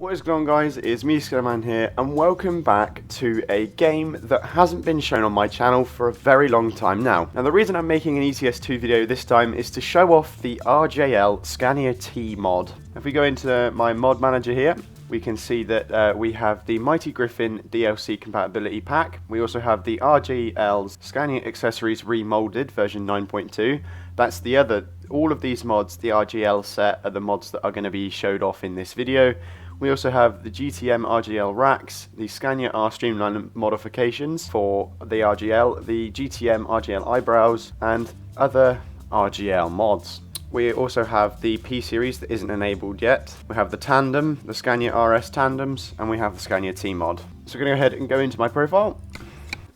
What is going on, guys? It's me, Scania here, and welcome back to a game that hasn't been shown on my channel for a very long time now. Now, the reason I'm making an ETS2 video this time is to show off the RJL Scania T mod. If we go into my mod manager here, we can see that we have the Mighty Griffin DLC compatibility pack. We also have the RJL Scania accessories remolded version 9.2. That's the other, all of these mods, the RJL set, are the mods that are going to be showed off in this video. We also have the GTM RJL racks, the Scania R Streamline modifications for the RJL, the GTM RJL eyebrows, and other RJL mods. We also have the P series that isn't enabled yet. We have the tandem, the Scania RS tandems, and we have the Scania T mod. So we're going to go ahead and go into my profile.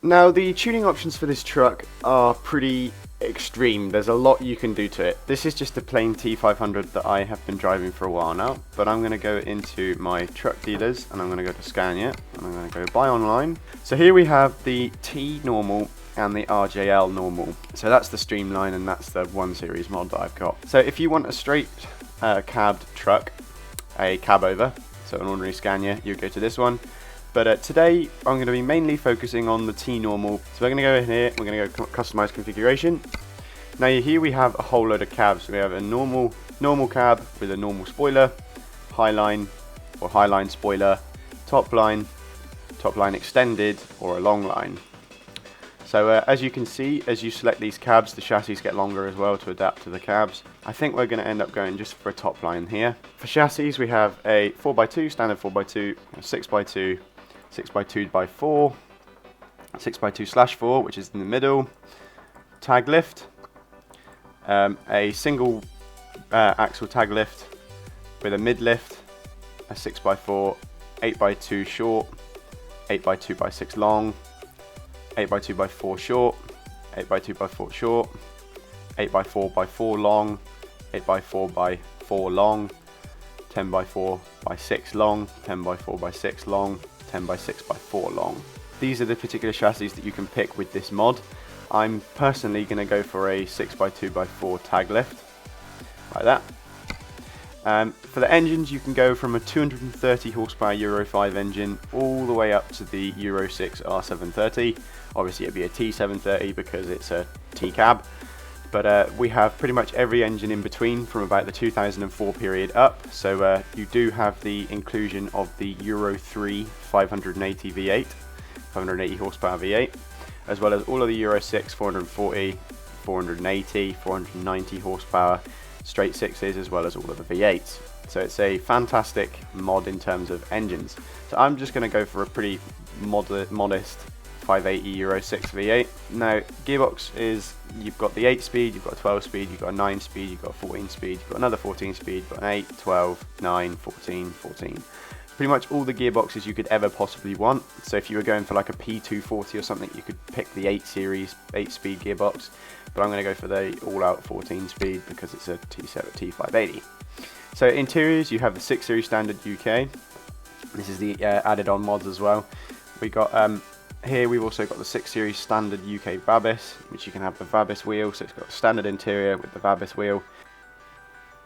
Now, the tuning options for this truck are pretty extreme. There's a lot you can do to it. This is just a plain T500 that I have been driving for a while now, but I'm going to go into my truck dealers and I'm going to go to Scania and I'm going to go buy online. So here we have the T normal and the RJL normal. So that's the Streamline and that's the 1 series mod that I've got. So if you want a straight cabbed truck, a cab over, so an ordinary Scania, you go to this one. But today I'm going to be mainly focusing on the T normal. So we're going to go in here, we're going to go customize configuration. Now here we have a whole load of cabs. We have a normal cab with a normal spoiler, highline or highline spoiler, top line extended, or a long line. So as you can see, as you select these cabs, the chassis get longer as well to adapt to the cabs. I think we're going to end up going just for a top line here. For chassis we have a 4x2, standard 4x2, 6x2, 6x2x4, 6x2/4, which is in the middle, tag lift, a single axle tag lift with a mid lift, a 6x4, 8x2 short, 8x2x6 long, 8x2x4 short, 8x2x4 short, 8x4x4 long, 8x4x4 long, 10x4x6 long, 10x4x6 long, 10x6x4 long. These are the particular chassis that you can pick with this mod. I'm personally going to go for a 6x2x4 tag lift, like that. For the engines, you can go from a 230 horsepower Euro 5 engine all the way up to the Euro 6 R730. Obviously it'd be a T730 because it's a T cab. But we have pretty much every engine in between from about the 2004 period up. So you do have the inclusion of the Euro 3 580 V8, 580 horsepower V8, as well as all of the Euro 6 440, 480, 490 horsepower straight sixes, as well as all of the V8s. So it's a fantastic mod in terms of engines. So I'm just going to go for a pretty modest 580 Euro 6 V8. Now, gearbox is, you've got the 8-speed, you've got a 12-speed, you've got a 9-speed, you've got a 14-speed, you've got another 14-speed, you've got an 8, 12, 9, 14, 14. Pretty much all the gearboxes you could ever possibly want. So if you were going for like a P240 or something, you could pick the 8 series, 8-speed gearbox. But I'm going to go for the all-out 14-speed because it's a T580. So interiors, you have the 6 series standard UK. This is the added-on mods as well. We got here we've also got the 6 series standard UK Vabis, which you can have the Vabis wheel, so it's got a standard interior with the Vabis wheel.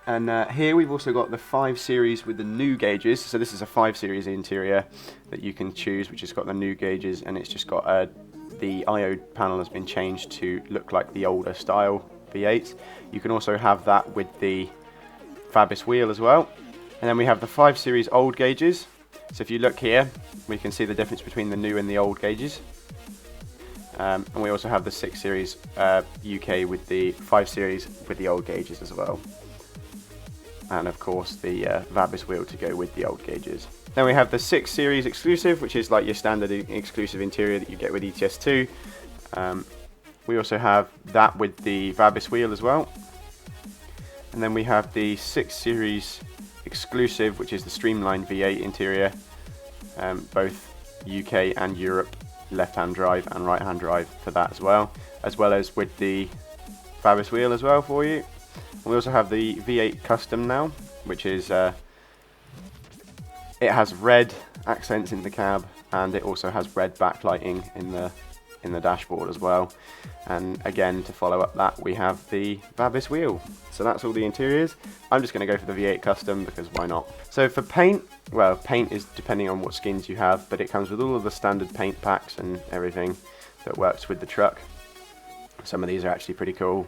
And here we've also got the 5 series with the new gauges. So this is a 5 series interior that you can choose, which has got the new gauges, and it's just got the I/O panel has been changed to look like the older style V8. You can also have that with the Vabis wheel as well. And then we have the 5 series old gauges. So if you look here, we can see the difference between the new and the old gauges. And we also have the 6 series UK with the 5 series with the old gauges as well. And of course the Vabis wheel to go with the old gauges. Then we have the 6 series exclusive, which is like your standard exclusive interior that you get with ETS2. We also have that with the Vabis wheel as well. And then we have the 6 series exclusive, which is the Streamline V8 interior, both UK and Europe, left-hand drive and right-hand drive for that as well as with the Vabis wheel as well for you. And we also have the V8 Custom now, which is it has red accents in the cab, and it also has red backlighting in in the dashboard as well. And again, to follow up that, we have the Vabis wheel. So that's all the interiors. I'm just going to go for the V8 Custom because why not? So for paint, well, paint is depending on what skins you have, but it comes with all of the standard paint packs and everything that works with the truck. Some of these are actually pretty cool.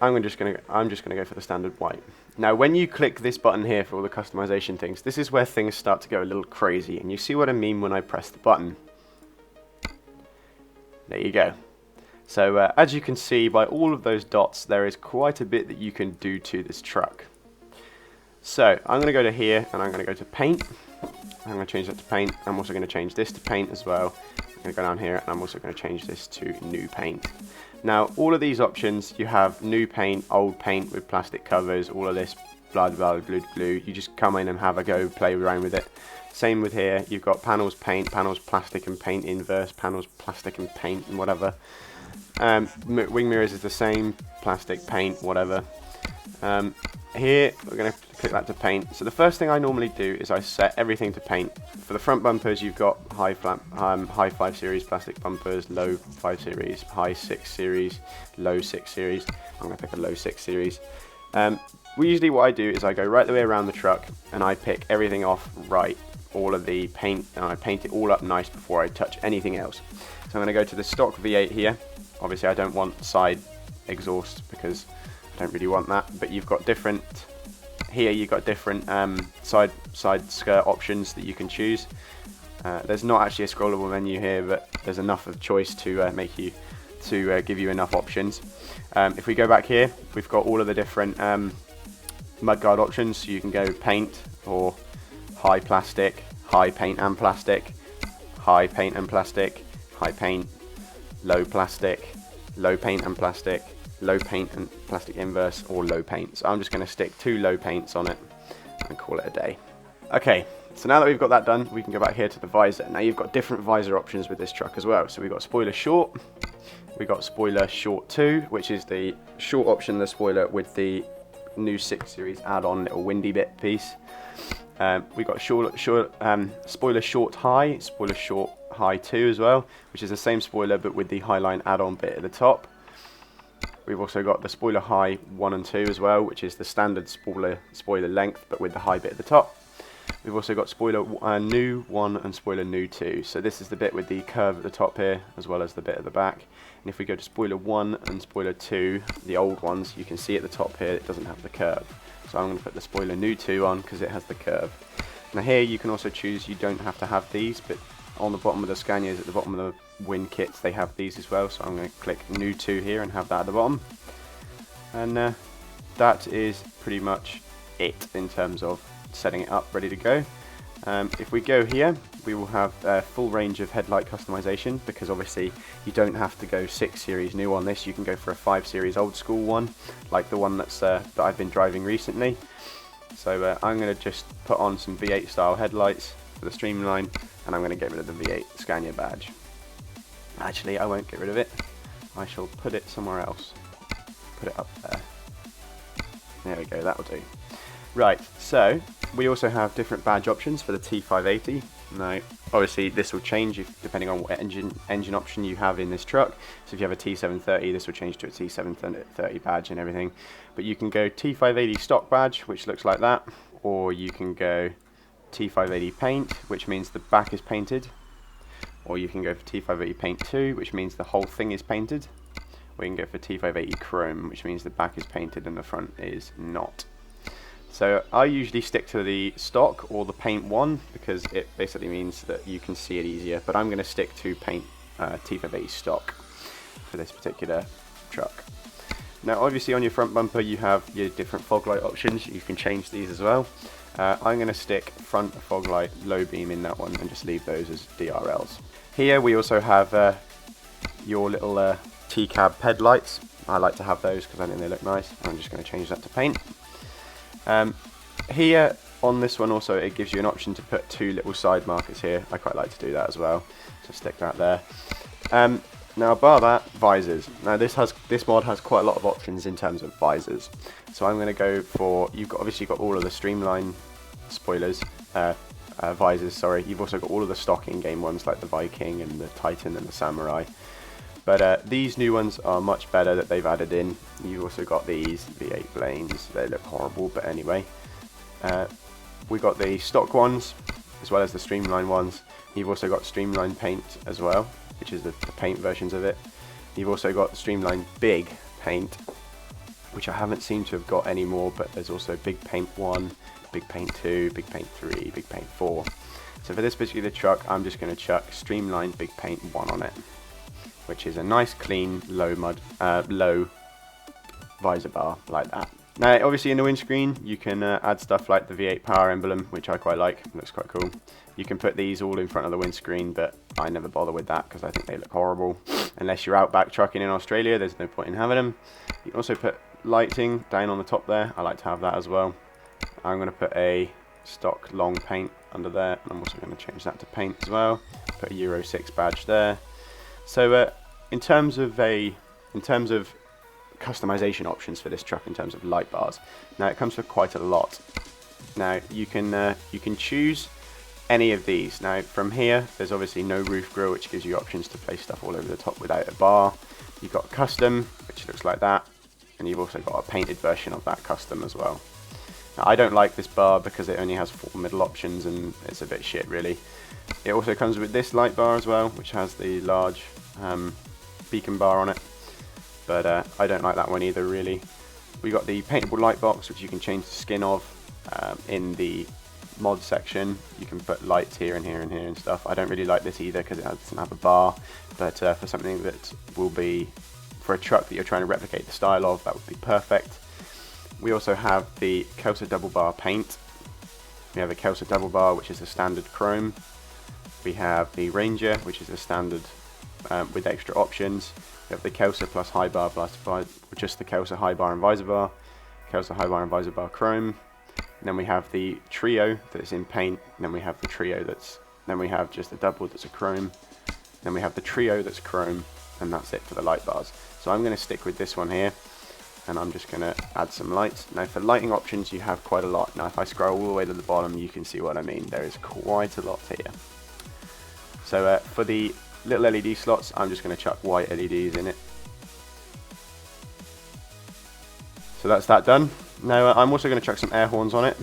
I'm just gonna go for the standard white. Now, when you click this button here for all the customization things, this is where things start to go a little crazy, and you see what I mean when I press the button. There you go. So as you can see by all of those dots, there is quite a bit that you can do to this truck. So I'm going to go to here and I'm going to go to paint. I'm going to change that to paint. I'm also going to change this to paint as well. I'm going to go down here and I'm also going to change this to new paint. Now all of these options, you have new paint, old paint with plastic covers, all of this blah blah blah glue. You just come in and have a go, play around with it. Same with here, you've got panels paint, panels plastic and paint inverse, panels plastic and paint and whatever. Wing mirrors is the same, plastic, paint, whatever. Here we're going to click that to paint. So the first thing I normally do is I set everything to paint. For the front bumpers, you've got high 5 series plastic bumpers, low 5 series, high 6 series, low 6 series. I'm going to pick a low 6 series. Usually what I do is I go right the way around the truck and I pick everything off right, all of the paint, and I paint it all up nice before I touch anything else. So I'm going to go to the stock V8 here. Obviously I don't want side exhaust because I don't really want that, but you've got different, here you've got different side skirt options that you can choose. There's not actually a scrollable menu here, but there's enough of choice to give you enough options. If we go back here, we've got all of the different mudguard options, so you can go paint or high plastic, high paint and plastic, high paint and plastic, high paint, low plastic, low paint and plastic, low paint and plastic inverse, or low paint. So I'm just going to stick 2 low paints on it and call it a day. Okay, so now that we've got that done, we can go back here to the visor. Now you've got different visor options with this truck as well. So we've got spoiler short, we've got spoiler short 2, which is the short option of the spoiler with the new 6 series add-on little windy bit piece. We've got spoiler short high, spoiler short high 2 as well, which is the same spoiler but with the highline add-on bit at the top. We've also got the spoiler high 1 and 2 as well, which is the standard spoiler length but with the high bit at the top. We've also got spoiler new 1 and spoiler new 2. So this is the bit with the curve at the top here as well as the bit at the back. And if we go to spoiler 1 and spoiler 2, the old ones, you can see at the top here it doesn't have the curve. So I'm going to put the spoiler new 2 on because it has the curve. Now here you can also choose, you don't have to have these, but on the bottom of the Scanias, at the bottom of the Win kits, they have these as well. So I'm going to click new 2 here and have that at the bottom. And that is pretty much it in terms of setting it up, ready to go. If we go here, we will have a full range of headlight customization, because obviously you don't have to go 6 series new on this. You can go for a 5 series old school one, like the one that's that I've been driving recently. So I'm going to just put on some V8 style headlights for the streamline, and I'm going to get rid of the V8 Scania badge. Actually, I won't get rid of it. I shall put it somewhere else. Put it up there. There we go, that'll do. Right, so we also have different badge options for the T580. Now, obviously this will change depending on what engine option you have in this truck. So if you have a T730, this will change to a T730 badge and everything. But you can go T580 stock badge, which looks like that, or you can go T580 paint, which means the back is painted, or you can go for T580 paint 2, which means the whole thing is painted, or you can go for T580 chrome, which means the back is painted and the front is not. So I usually stick to the stock or the paint 1 because it basically means that you can see it easier, but I'm going to stick to paint T580 stock for this particular truck. Now obviously on your front bumper you have your different fog light options. You can change these as well. I'm going to stick front fog light low beam in that one and just leave those as DRLs. Here we also have your little T-cab headlights. I like to have those because I think they look nice. I'm just going to change that to paint. Here on this one also it gives you an option to put 2 little side markers here. I quite like to do that as well, so stick that there. Now bar that, visors. Now this mod has quite a lot of options in terms of visors, so I'm going to go for, you've obviously got all of the streamline spoilers, visors, sorry. You've also got all of the stock in-game ones like the Viking and the Titan and the Samurai. But these new ones are much better that they've added in. You've also got these V8 blanes. They look horrible, but anyway. We got the stock ones as well as the streamline ones. You've also got streamline paint as well, which is the paint versions of it. You've also got the streamline big paint, which I haven't seemed to have got anymore, but there's also big paint 1, big paint 2, big paint 3, big paint 4. So for this particular truck, I'm just going to chuck streamline big paint 1 on it, which is a nice clean low visor bar like that. Now obviously in the windscreen you can add stuff like the V8 power emblem, which I quite like. It looks quite cool. You can put these all in front of the windscreen, but I never bother with that because I think they look horrible. Unless you're outback trucking in Australia, there's no point in having them. You can also put lighting down on the top there. I like to have that as well. I'm going to put a stock long paint under there, and I'm also going to change that to paint as well. Put a Euro 6 badge there. So in terms of customization options for this truck, in terms of light bars, now it comes with quite a lot. Now you can choose any of these. Now from here, there's obviously no roof grille, which gives you options to place stuff all over the top without a bar. You've got custom, which looks like that, and you've also got a painted version of that custom as well. Now, I don't like this bar because it only has 4 middle options and it's a bit shit really. It also comes with this light bar as well, which has the large beacon bar on it, but I don't like that one either really. We got the paintable light box, which you can change the skin of. In the mod section you can put lights here and here and here and stuff. I don't really like this either because it doesn't have a bar, but for something that will be for a truck that you're trying to replicate the style of, that would be perfect. We also have the Kelso double bar paint. We have a Kelso double bar, which is a standard chrome. We have the Ranger, which is a standard with extra options. We have the Kelso plus high bar plus just the Kelso high bar and visor bar, Kelso high bar and visor bar chrome. And then we have the trio that's in paint, and then we have the trio then we have just a double that's a chrome, then we have the trio that's chrome, and that's it for the light bars. So I'm going to stick with this one here, and I'm just going to add some lights. Now for lighting options you have quite a lot. Now if I scroll all the way to the bottom, you can see what I mean. There is quite a lot here. So for the little LED slots, I'm just going to chuck white LEDs in it. So that's that done. Now I'm also going to chuck some air horns on it.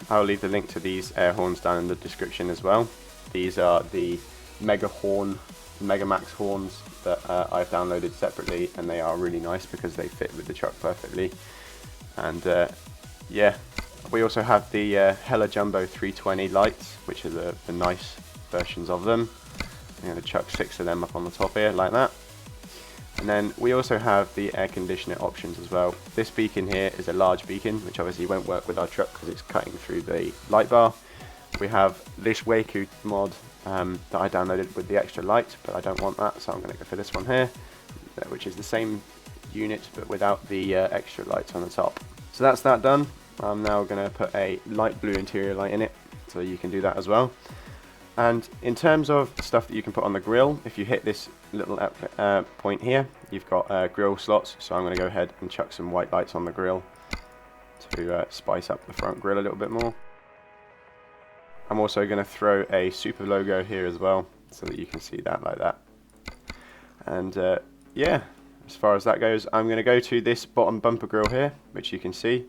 I'll leave the link to these air horns down in the description as well. These are the Mega Max horns that I've downloaded separately, and they are really nice because they fit with the truck perfectly. And yeah, we also have the Hella Jumbo 320 lights, which are the nice versions of them. I'm going to chuck 6 of them up on the top here like that. And then we also have the air conditioner options as well. This beacon here is a large beacon, which obviously won't work with our truck because it's cutting through the light bar. We have this Waku mod that I downloaded with the extra light, but I don't want that, so I'm going to go for this one here, which is the same unit but without the extra lights on the top. So that's that done. I'm now going to put a light blue interior light in it, so you can do that as well. And in terms of stuff that you can put on the grille, if you hit this little point here, you've got grille slots, so I'm going to go ahead and chuck some white lights on the grille to spice up the front grille a little bit more. I'm also going to throw a super logo here as well, so that you can see that like that. And yeah, as far as that goes, I'm going to go to this bottom bumper grille here, which you can see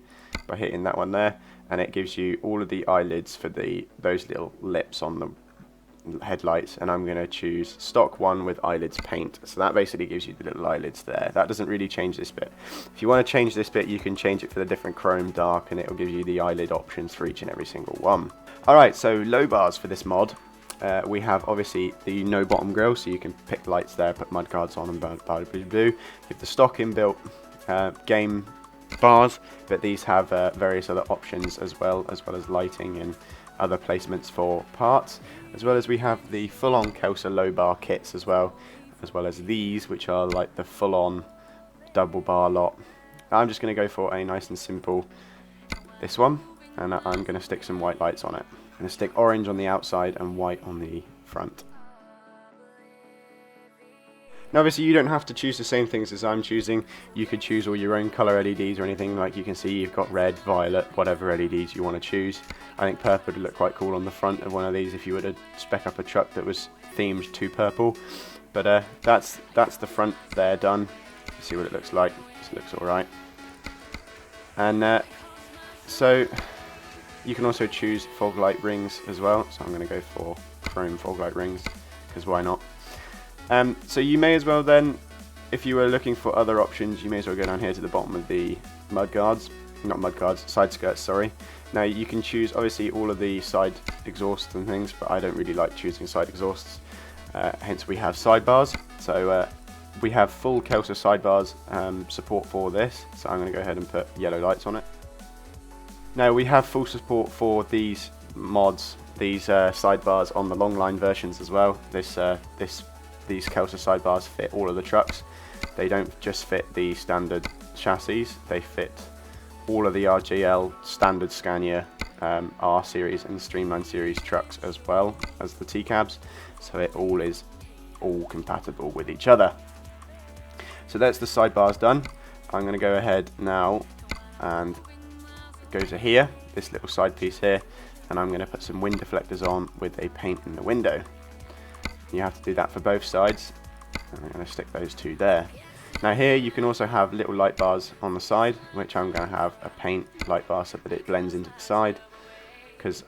by hitting that one there, and it gives you all of the eyelids for those little lips on the headlights, and I'm going to choose stock 1 with eyelids paint. So that basically gives you the little eyelids there. That doesn't really change this bit. If you want to change this bit, you can change it for the different chrome, dark, and it will give you the eyelid options for each and every single one. Alright, so low bars for this mod. We have obviously the no bottom grille, so you can pick lights there, put mud guards on and blah blah blah. You have the stock inbuilt game bars, but these have various other options as well as lighting and other placements for parts, as well as we have the full-on Kelso low bar kits as well as these, which are like the full-on double bar lot. I'm just going to go for a nice and simple this one, and I'm going to stick some white lights on it. I'm going to stick orange on the outside and white on the front. Now obviously you don't have to choose the same things as I'm choosing. You could choose all your own colour LEDs or anything. Like you can see, you've got red, violet, whatever LEDs you want to choose. I think purple would look quite cool on the front of one of these if you were to spec up a truck that was themed to purple. But that's the front there done. See what it looks like. This looks alright. And so you can also choose fog light rings as well. So I'm going to go for chrome fog light rings, because why not? So you may as well then, if you were looking for other options, you may as well go down here to the bottom of the side skirts, sorry. Now you can choose obviously all of the side exhausts and things, but I don't really like choosing side exhausts, hence we have sidebars. So we have full Kelso sidebars support for this, so I'm going to go ahead and put yellow lights on it. Now we have full support for these mods, these sidebars on the long line versions as well. These Kelso sidebars fit all of the trucks. They don't just fit the standard chassis, they fit all of the RJL standard Scania R series and Streamline series trucks, as well as the T-cabs, so it all is compatible with each other. So that's the sidebars done. I'm going to go ahead now and go to here, this little side piece here, and I'm going to put some wind deflectors on with a paint in the window. You have to do that for both sides, and I'm going to stick those two there. Now here you can also have little light bars on the side, which I'm going to have a paint light bar so that it blends into the side, because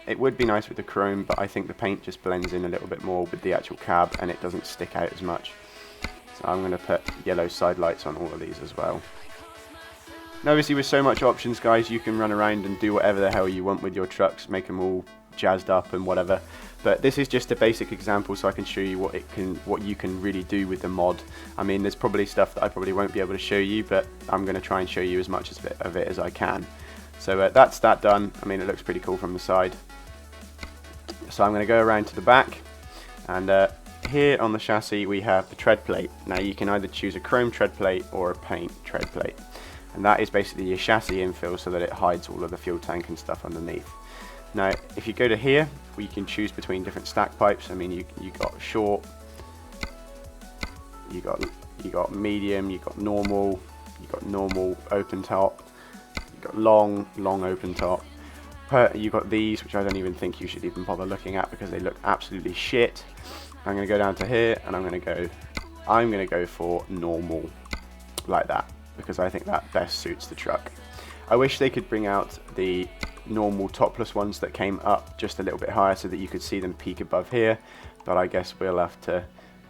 it would be nice with the chrome, but I think the paint just blends in a little bit more with the actual cab and it doesn't stick out as much. So I'm going to put yellow side lights on all of these as well. Now obviously with so much options, guys, you can run around and do whatever the hell you want with your trucks, make them all jazzed up and whatever. But this is just a basic example so I can show you what you can really do with the mod. I mean, there's probably stuff that I probably won't be able to show you, but I'm going to try and show you as much of it as I can. So that's that done. I mean, it looks pretty cool from the side. So I'm going to go around to the back, and here on the chassis we have the tread plate. Now you can either choose a chrome tread plate or a paint tread plate, and that is basically your chassis infill so that it hides all of the fuel tank and stuff underneath. Now if you go to here, you can choose between different stack pipes. I mean, you got short, you got medium, you got normal open top, you got long open top. You got these, which I don't even think you should even bother looking at because they look absolutely shit. I'm going to go down to here and I'm going to go for normal, like that, because I think that best suits the truck. I wish they could bring out the normal topless ones that came up just a little bit higher so that you could see them peak above here, but I guess we'll have to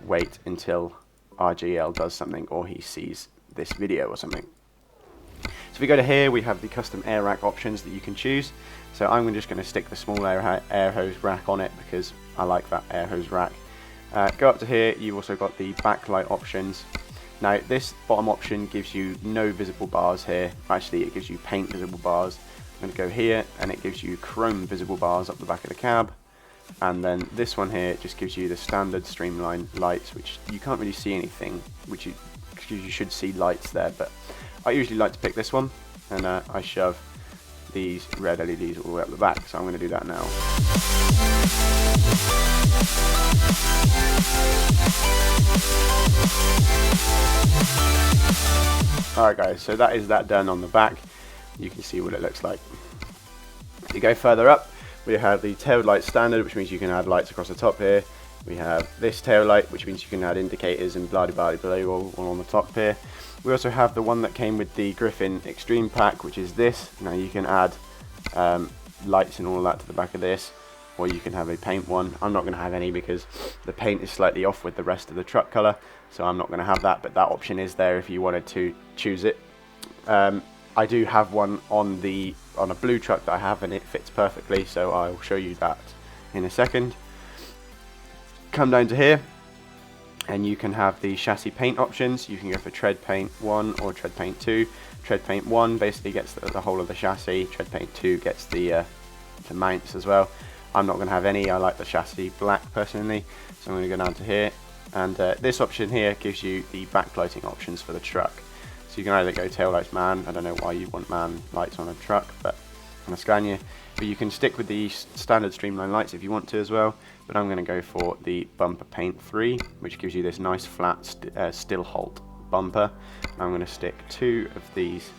wait until RJL does something or he sees this video or something. So if we go to here, we have the custom air rack options that you can choose. So I'm just going to stick the small air hose rack on it because I like that air hose rack. Go up to here, you've also got the backlight options. Now this bottom option gives you no visible bars here. Actually, it gives you paint visible bars. I'm going to go here and it gives you chrome visible bars up the back of the cab. And then this one here just gives you the standard Streamline lights, which you can't really see anything, which you should see lights there, but I usually like to pick this one, and I shove these red LEDs all the way up the back, so I'm going to do that now. Alright guys, so that is that done on the back. You can see what it looks like. If you go further up, we have the tail light standard, which means you can add lights across the top here. We have this tail light, which means you can add indicators and blah blah blah all on the top here. We also have the one that came with the Griffin Extreme pack, which is this. Now you can add lights and all of that to the back of this, or you can have a paint one. I'm not going to have any because the paint is slightly off with the rest of the truck colour, so I'm not going to have that, but that option is there if you wanted to choose it. I do have one on a blue truck that I have, and it fits perfectly, so I'll show you that in a second. Come down to here and you can have the chassis paint options. You can go for tread paint 1 or tread paint 2. Tread paint 1 basically gets the whole of the chassis. Tread paint 2 gets the mounts as well. I'm not going to have any. I like the chassis black personally, so I'm going to go down to here, and this option here gives you the backlighting options for the truck. So you can either go tail lights man. I don't know why you want man lights on a truck, but on a Scania, but you can stick with the standard Streamline lights if you want to as well. But I'm going to go for the bumper paint 3, which gives you this nice flat still halt bumper. I'm going to stick 2 of these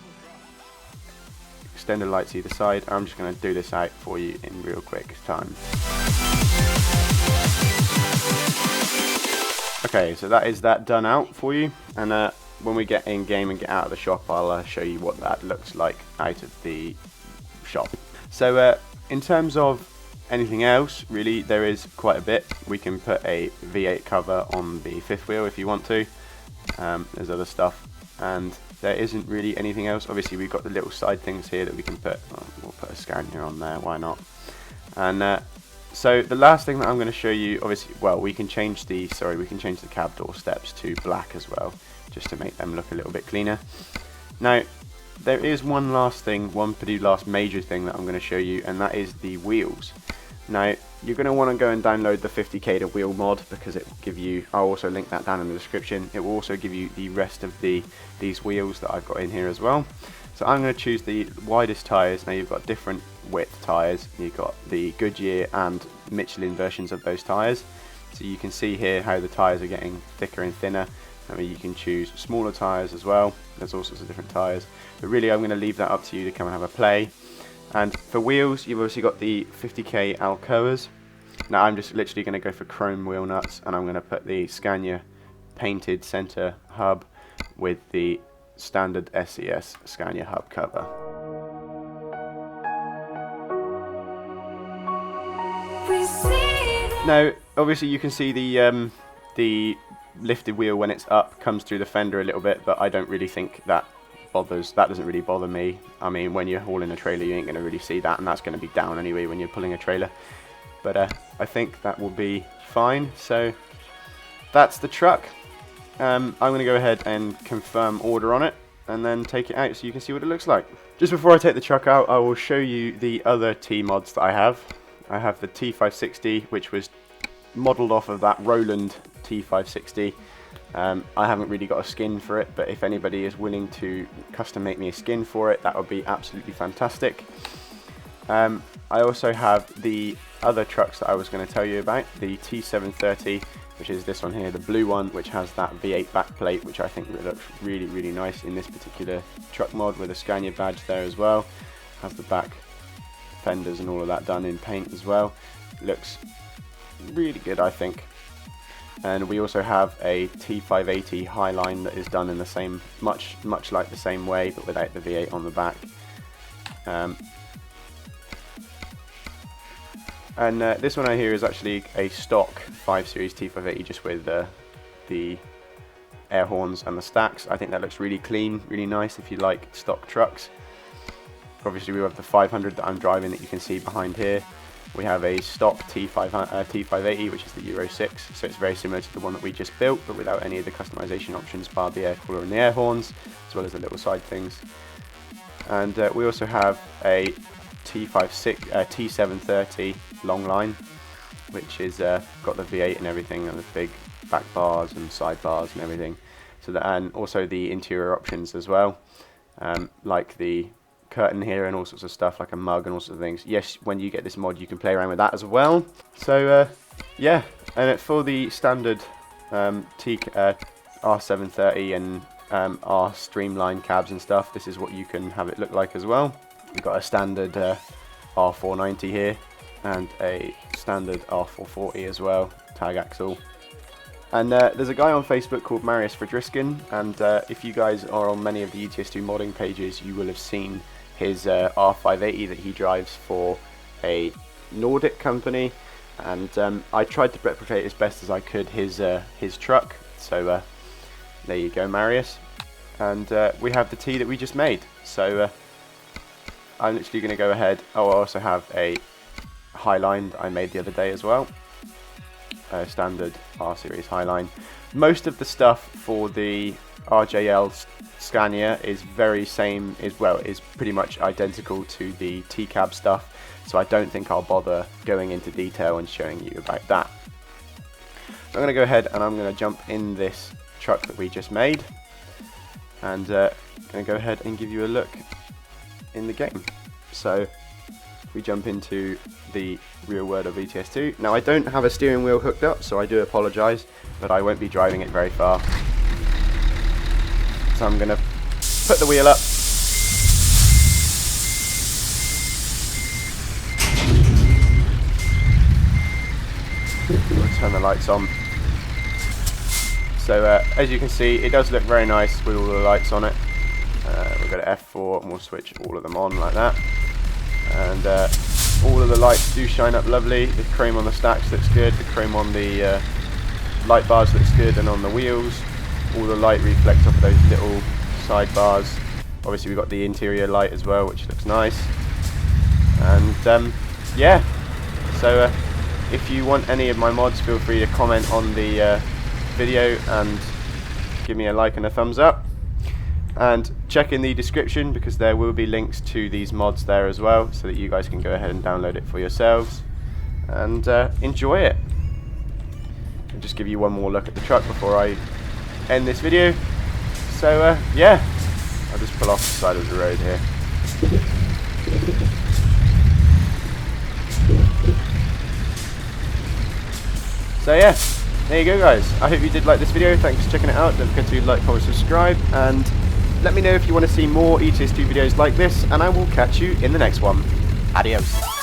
extended lights either side. I'm just going to do this out for you in real quick time. Okay, so that is that done out for you, and when we get in game and get out of the shop, I'll show you what that looks like out of the shop. So in terms of anything else, really, there is quite a bit. We can put a V8 cover on the fifth wheel if you want to. There's other stuff, and there isn't really anything else. Obviously, we've got the little side things here that we can put. We'll put a Scania on there, why not? And so the last thing that I'm going to show you, obviously, well, we can change the cab door steps to black as well, just to make them look a little bit cleaner. Now, there is one pretty last major thing that I'm going to show you, and that is the wheels. Now, you're going to want to go and download the 50k to wheel mod, because it will give you, I'll also link that down in the description, it will also give you the rest of these wheels that I've got in here as well. So I'm going to choose the widest tyres. Now you've got different width tyres, you've got the Goodyear and Michelin versions of those tyres. So you can see here how the tyres are getting thicker and thinner. I mean, you can choose smaller tyres as well, there's all sorts of different tyres. But really I'm going to leave that up to you to come and have a play. And for wheels, you've obviously got the 50k Alcoas. Now I'm just literally going to go for chrome wheel nuts, and I'm going to put the Scania painted centre hub with the standard SES Scania hub cover. Now obviously you can see the lifted wheel when it's up comes through the fender a little bit, but I don't really think that doesn't really bother me. I mean, when you're hauling a trailer you ain't going to really see that, and that's going to be down anyway when you're pulling a trailer. But I think that will be fine. So that's the truck. I'm going to go ahead and confirm order on it and then take it out so you can see what it looks like. Just before I take the truck out, I will show you the other T mods that I have. I have the T560, which was modelled off of that Roland T560. I haven't really got a skin for it, but if anybody is willing to custom make me a skin for it, that would be absolutely fantastic. I also have the other trucks that I was going to tell you about, the T730, which is this one here, the blue one, which has that V8 backplate, which I think looks really, really nice in this particular truck mod, with a Scania badge there as well. Has the back fenders and all of that done in paint as well. Looks really good, I think. And we also have a T580 Highline that is done in the same, much like the same way, but without the V8 on the back. And this one out here is actually a stock 5 Series T580, just with the air horns and the stacks. I think that looks really clean, really nice if you like stock trucks. Obviously we have the 500 that I'm driving that you can see behind here. We have a stock T580, which is the Euro 6, so it's very similar to the one that we just built, but without any of the customization options, bar the air cooler and the air horns, as well as the little side things. And we also have a T730 long line, which is got the V8 and everything, and the big back bars and side bars and everything. So that, and also the interior options as well, like the curtain here and all sorts of stuff, like a mug and all sorts of things. Yes, when you get this mod you can play around with that as well. So yeah, and for the standard R730 and R streamline cabs and stuff, this is what you can have it look like as well. We've got a standard R490 here and a standard R440 as well, tag axle. And there's a guy on Facebook called Marius Fredriskin, and if you guys are on many of the ETS2 modding pages, you will have seen his R580 that he drives for a Nordic company, and I tried to replicate as best as I could his truck. So there you go, Marius. And we have the T that we just made. So I'm literally going to go ahead. Oh, I also have a Highline that I made the other day as well. Standard R series Highline. Most of the stuff for the RJL Scania is is pretty much identical to the T-cab stuff, so I don't think I'll bother going into detail and showing you about that. So I'm going to go ahead and I'm going to jump in this truck that we just made, and I'm going to go ahead and give you a look in the game. So we jump into the real world of ETS2. Now I don't have a steering wheel hooked up, so I do apologise, but I won't be driving it very far. So I'm going to put the wheel up. We'll turn the lights on. So as you can see, it does look very nice with all the lights on it. We'll go to F4 and we'll switch all of them on like that. And all of the lights do shine up lovely. The chrome on the stacks looks good, the chrome on the light bars looks good, and on the wheels all the light reflects off of those little side bars. Obviously we've got the interior light as well, which looks nice. And yeah, so if you want any of my mods, feel free to comment on the video and give me a like and a thumbs up, and check in the description because there will be links to these mods there as well, so that you guys can go ahead and download it for yourselves and enjoy it. I'll just give you one more look at the truck before I end this video. So yeah, I'll just pull off the side of the road here. So yeah, there you go guys. I hope you did like this video. Thanks for checking it out. Don't forget to like, comment, subscribe, and let me know if you want to see more ETS2 videos like this, and I will catch you in the next one. Adios.